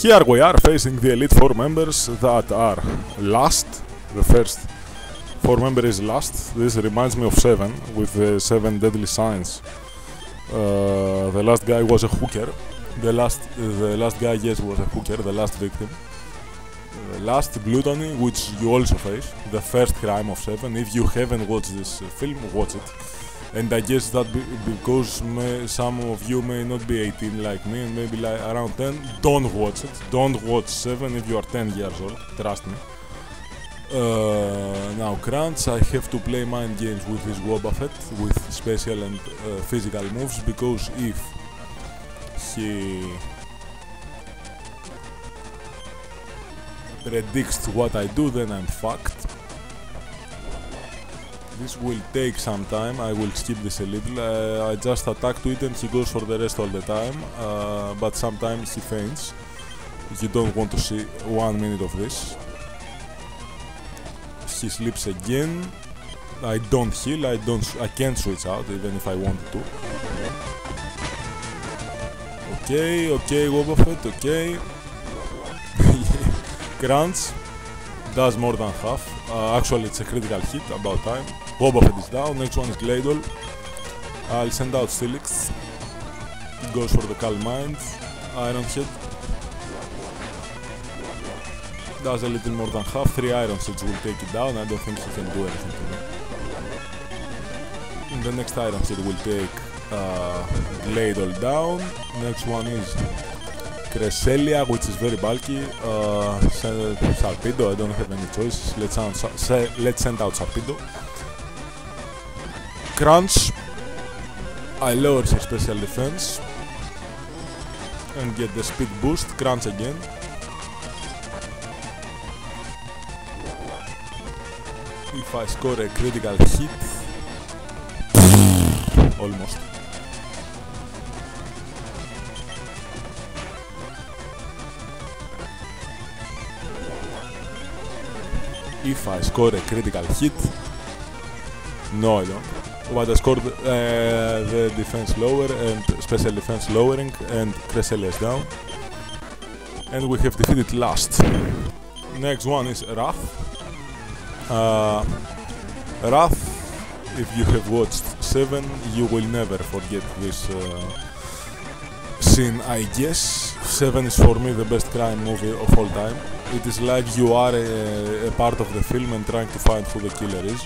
Here we are facing the Elite Four members that are last. The first four member is last. This reminds me of Seven with the 7 deadly signs. The last guy was a hooker. The last guy, yes, was a hooker. The last victim. Last gluttony, which you also face. The first crime of Seven. If you haven't watched this film, watch it. And I guess that because some of you may not be 18 like me and maybe like around 10, don't watch it. Don't watch Seven if you are 10 years old, trust me. Now Crunch, I have to play mind games with this Wobbuffet with special and physical moves, because if he predicts what I do, then I'm fucked. This will take some time, I will skip this a little. I just attack to it and he goes for the rest all the time, but sometimes he faints. You don't want to see 1 minute of this. He sleeps again. I don't heal, I can't switch out even if I wanted to. Okay, Wobbuffet, okay. Crunch does more than half. Actually, it's a critical hit, about time. Wobbuffet is down, next one is Gladle. I'll send out Steelix. Goes for the Calm Mind. Iron Head does a little more than half. 3 Iron Heads will take it down. I don't think he can do anything to me. The next Iron Head will take Gladle down. Next one is Cresselia, which is very bulky. Sharpedo, I don't have any choices. Let's send out Sharpedo. Crunch, I lower his special defense and get the speed boost. Crunch again. If I score a critical hit, almost. If I score a critical hit, no I don't. But I scored the defense lower and special defense lowering, and Cresselia is down. And we have defeated last. Next one is Wrath. Wrath, if you have watched Seven, you will never forget this scene, I guess. Seven is for me the best crime movie of all time. It is like you are a part of the film and trying to find who the killer is.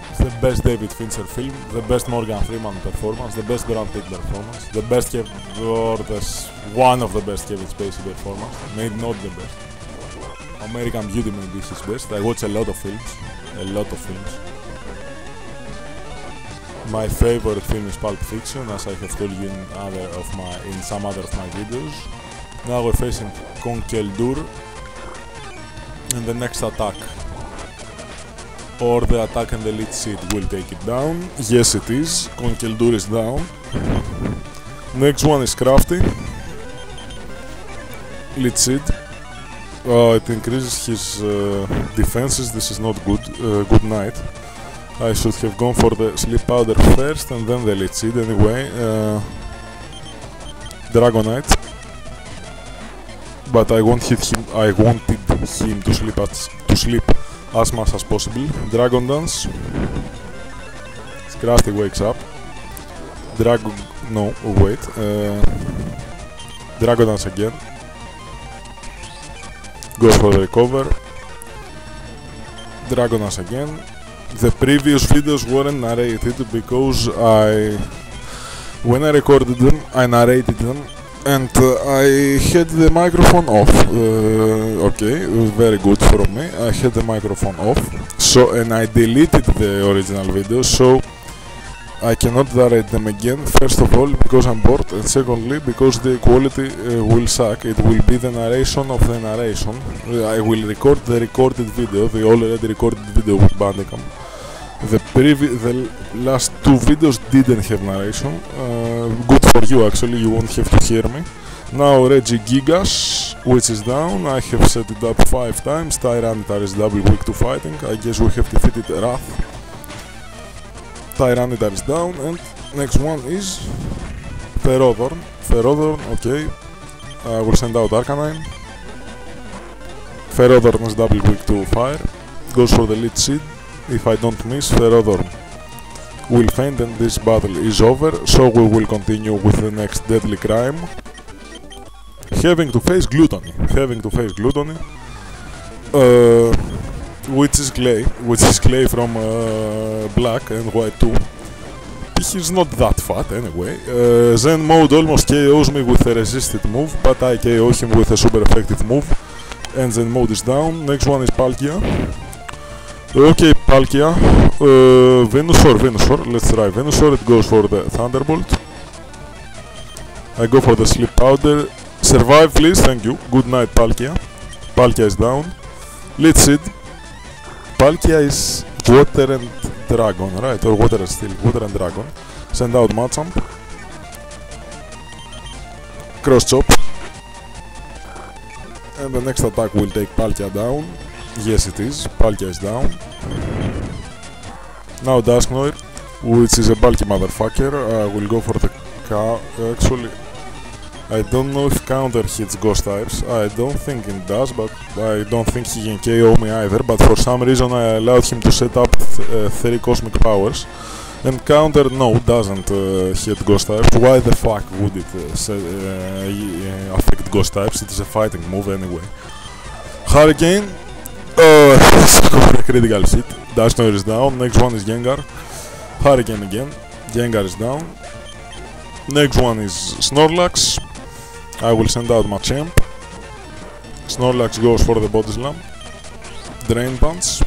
It's the best David Fincher film, the best Morgan Freeman performance, the best Brad Pitt performance, the best one of the best Kevin Spacey performance, maybe not the best. American Beauty may be his best. I watch a lot of films. My favorite film is Pulp Fiction, as I have told you in some other of my videos. Now we're facing Conkeldurr, and the next attack, or the attack and the Elite Seed, will take it down. Yes, it is. Conkeldurr is down. Next one is Crafty. Elite Seed. It increases his defenses. This is not good. Good night. I should have gone for the Sleep Powder first and then the Elite Seed. Anyway, Dragonite. But I wanted him to sleep as much as possible. Dragon Dance. Crafty wakes up. Dragon Dance again. Goes for the recover. Dragon Dance again. The previous videos weren't narrated because when I recorded them, I narrated them. And I had the microphone off. Okay, very good from me. I had the microphone off. So, and I deleted the original videos, so I cannot narrate them again. First of all, because I'm bored, and secondly, because the quality will suck. It will be the narration of the narration. I will record the recorded video, the already recorded video with Bandicam. The last 2 videos didn't have narration. Good for you, actually, you won't have to hear me. Now Regigigas, which is down. I have set it up 5 times. Tyranitar is double weak to fighting. I guess we have defeated Wrath. Tyranitar is down, and next one is Ferrothorn. Fearodorn, okay. I will send out Arcanine. Fearodorn is double weak to fire. Goes for the lead seed. If I don't miss, Fearodorn will faint and this battle is over, so we will continue with the next deadly crime. Having to face Gluttony. Which is Clay from Black and White 2. He's not that fat anyway. Zen mode almost KOs me with a resisted move, but I KO him with a super effective move. And Zen mode is down. Next one is Palkia. Okay, Palkia. Venusaur. Let's try Venusaur. It goes for the Thunderbolt. I go for the Sleep Powder. Survive, please. Thank you. Good night, Palkia. Palkia is down. Lead Seed. Palkia is Water and Dragon, right? Or Water and Steel. Water and Dragon. Send out Machamp. Cross Chop. And the next attack will take Palkia down. Yes, it is. Palkia is down. Now Dusknoir, which is a bulky motherfucker. Will go for the actually, I don't know if counter hits ghost types. I don't think it does, but I don't think he can KO me either. But for some reason I allowed him to set up 3 cosmic powers. And counter, no, doesn't hit ghost types. Why the fuck would it affect ghost types? It is a fighting move anyway. Hurricane. Critical hit. Dusknoir is down. Next one is Gengar. Hurricane again. Gengar is down. Next one is Snorlax. I will send out Machamp. Snorlax goes for the Body Slam. Drain Punch.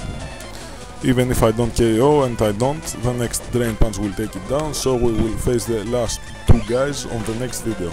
Even if I don't KO, and I don't, the next Drain Punch will take it down. So we will face the last 2 guys on the next video.